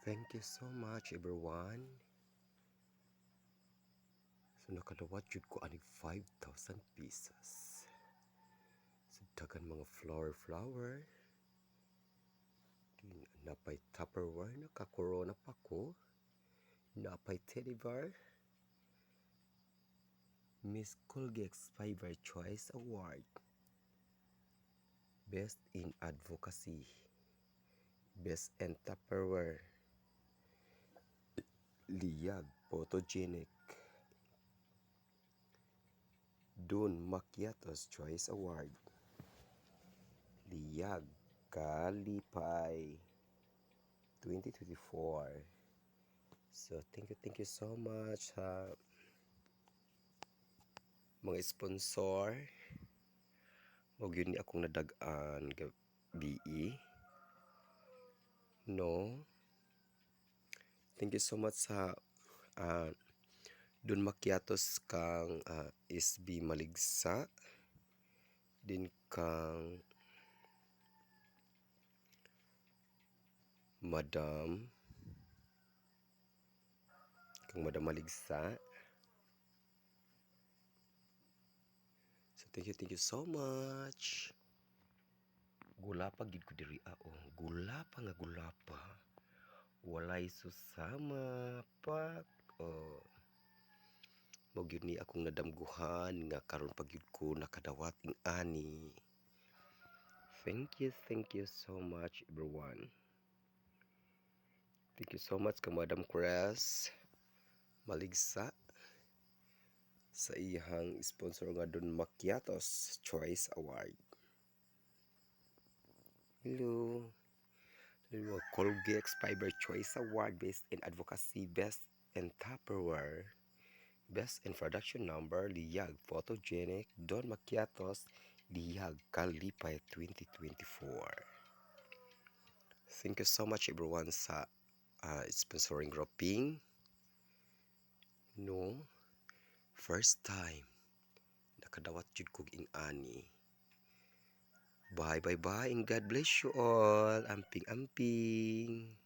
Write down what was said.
Thank you so much everyone. So nakadawat jud ko aning 5,000 pesos. So dagan mga flower. Napay Tupperware, naka-corona pa ko. Napay teddy bear. Miss Colgate's Fiber Choice Award. Best in Advocacy. Best in Tupperware. Liyag Photogenic. Don Macchiato's Choice Award. Liyag Kalipay 2024. So thank you so much sa mga sponsor. Huwag yun ni akong nadag-an gabi. No. Thank you so much sa Don Macchiatos kang SB Maligsa. Din kang Madam Maligsa. So thank you so much. Gulapa gid ko diri gulapa. Walay susama pak mao gyud ni akong nadamguhan nga karon pa gyud ko nakadawat ing ani. Thank you so much everyone. Thank you so much ka Madam Cres Maligsa sa iyang sponsor nga Don Macchiatos Choice Award. Hello. Colgate's Fiber Choice Award, Best in Advocacy, Best in Tupperware, Best in Production Number, Liyag Photogenic, Don Macchiatos, Liyag Kalipay 2024. Thank you so much everyone sa sponsoring grouping. No, first time nakadawat jud kog ing ani. Bye and God bless you all. Amping.